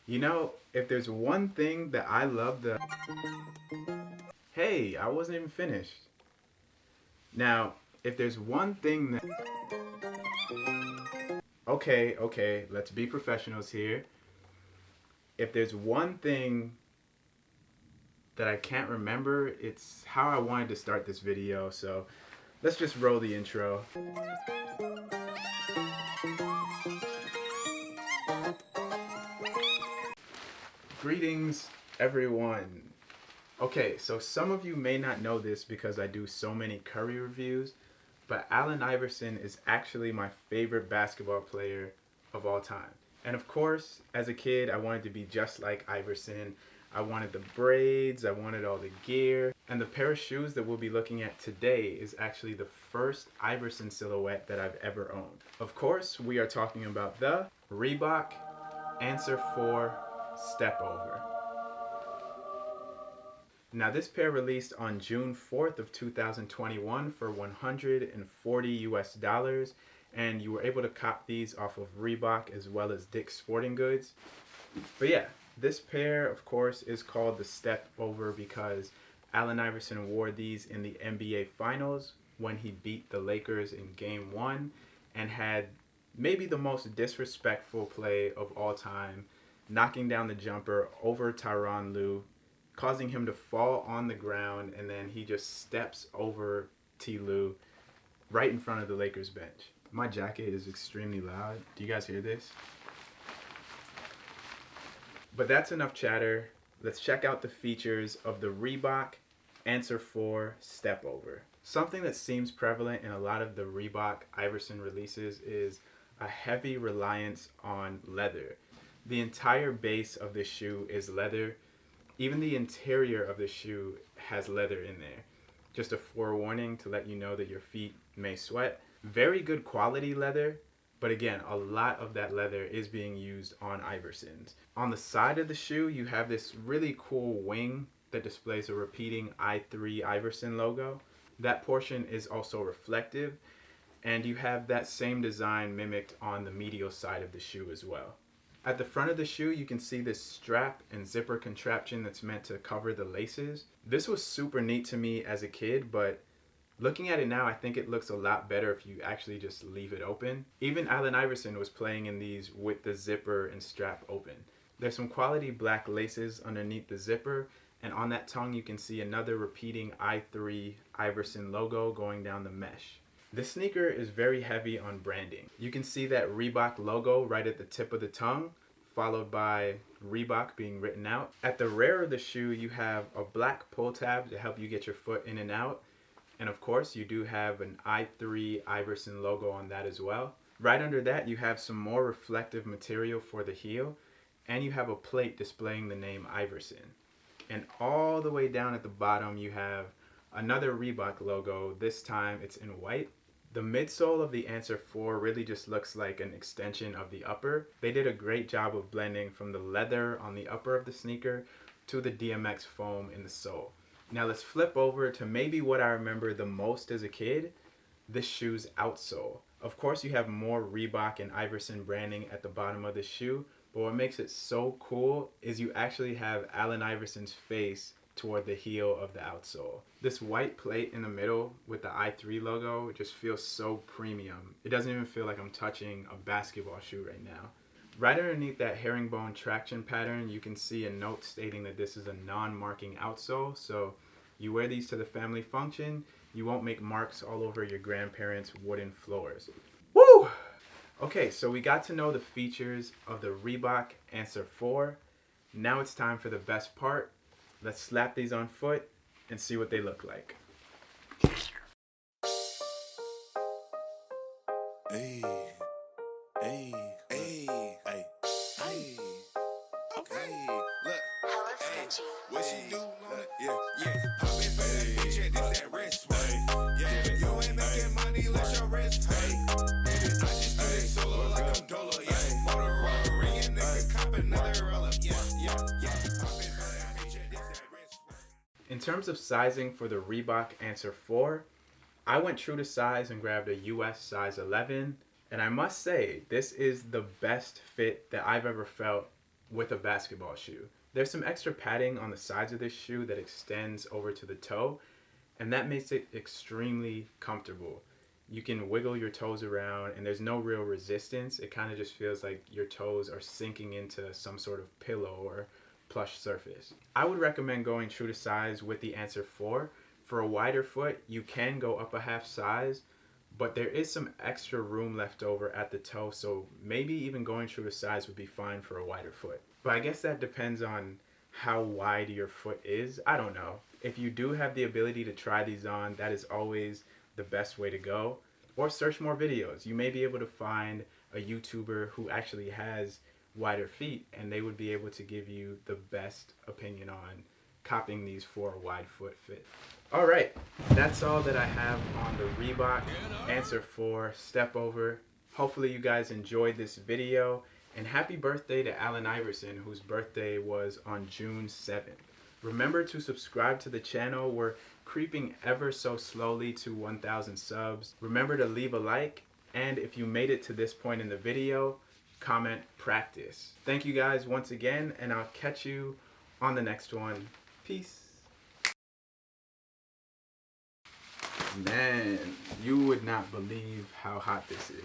You know, if there's one thing that I love the... Hey, I wasn't even finished. Now, if there's one thing that... Okay, let's be professionals here. If there's one thing that I can't remember, it's how I wanted to start this video, so let's just roll the intro. Greetings, everyone. Okay, so some of you may not know this because I do so many Curry reviews, but Allen Iverson is actually my favorite basketball player of all time. And of course, as a kid, I wanted to be just like Iverson. I wanted the braids, I wanted all the gear. And the pair of shoes that we'll be looking at today is actually the first Iverson silhouette that I've ever owned. Of course, we are talking about the Reebok Answer 4 Step Over. Now this pair released on June 4th of 2021 for $140 US, and you were able to cop these off of Reebok as well as Dick's Sporting Goods. But yeah, this pair of course is called the Step Over because Allen Iverson wore these in the NBA Finals when he beat the Lakers in Game 1 and had maybe the most disrespectful play of all time, knocking down the jumper over Tyronn Lue, causing him to fall on the ground, and then he just steps over T. Lue right in front of the Lakers bench. My jacket is extremely loud. Do you guys hear this? But that's enough chatter. Let's check out the features of the Reebok Answer 4 Step Over. Something that seems prevalent in a lot of the Reebok Iverson releases is a heavy reliance on leather. The entire base of this shoe is leather. Even the interior of the shoe has leather in there. Just a forewarning to let you know that your feet may sweat. Very good quality leather, but again, a lot of that leather is being used on Iversons. On the side of the shoe, you have this really cool wing that displays a repeating I3 Iverson logo. That portion is also reflective, and you have that same design mimicked on the medial side of the shoe as well. At the front of the shoe, you can see this strap and zipper contraption that's meant to cover the laces. This was super neat to me as a kid, but looking at it now, I think it looks a lot better if you actually just leave it open. Even Allen Iverson was playing in these with the zipper and strap open. There's some quality black laces underneath the zipper, and on that tongue you can see another repeating I3 Iverson logo going down the mesh. This sneaker is very heavy on branding. You can see that Reebok logo right at the tip of the tongue, followed by Reebok being written out. At the rear of the shoe, you have a black pull tab to help you get your foot in and out. And of course, you do have an I3 Iverson logo on that as well. Right under that, you have some more reflective material for the heel, and you have a plate displaying the name Iverson. And all the way down at the bottom, you have another Reebok logo. This time it's in white. The midsole of the Answer 4 really just looks like an extension of the upper. They did a great job of blending from the leather on the upper of the sneaker to the DMX foam in the sole. Now let's flip over to maybe what I remember the most as a kid, this shoe's outsole. Of course you have more Reebok and Iverson branding at the bottom of the shoe, but what makes it so cool is you actually have Allen Iverson's face toward the heel of the outsole. This white plate in the middle with the I3 logo just feels so premium. It doesn't even feel like I'm touching a basketball shoe right now. Right underneath that herringbone traction pattern, you can see a note stating that this is a non-marking outsole, so you wear these to the family function, you won't make marks all over your grandparents' wooden floors. Woo! Okay, so we got to know the features of the Reebok Answer 4. Now it's time for the best part. Let's slap these on foot and see what they look like. Hey, hey, hey, hey, hey. Okay, look. Hey, what she do? Yeah. Pop it for that bitch, yeah, this that wrist, right? Yeah, you ain't making money, let your wrist pay. I just do it solo like I'm Dolo, yeah. Motorola ringing, nigga, cop another roll up, yeah. Pop it for that bitch, yeah, this that wrist. In terms of sizing for the Reebok Answer 4, I went true to size and grabbed a US size 11, and I must say, this is the best fit that I've ever felt with a basketball shoe. There's some extra padding on the sides of this shoe that extends over to the toe, and that makes it extremely comfortable. You can wiggle your toes around and there's no real resistance. It kind of just feels like your toes are sinking into some sort of pillow or plush surface. I would recommend going true to size with the Answer 4. For a wider foot, you can go up a half size, but there is some extra room left over at the toe, so maybe even going true to size would be fine for a wider foot. But I guess that depends on how wide your foot is. I don't know. If you do have the ability to try these on, that is always the best way to go. Or search more videos. You may be able to find a YouTuber who actually has wider feet, and they would be able to give you the best opinion on copying these for a wide foot fit. All right, that's all that I have on the Reebok Answer 4 Step Over. Hopefully you guys enjoyed this video, and happy birthday to Allen Iverson, whose birthday was on June 7th. Remember to subscribe to the channel. We're creeping ever so slowly to 1,000 subs. Remember to leave a like, and if you made it to this point in the video, comment practice. Thank you guys once again, and I'll catch you on the next one. Peace. Man, you would not believe how hot this is.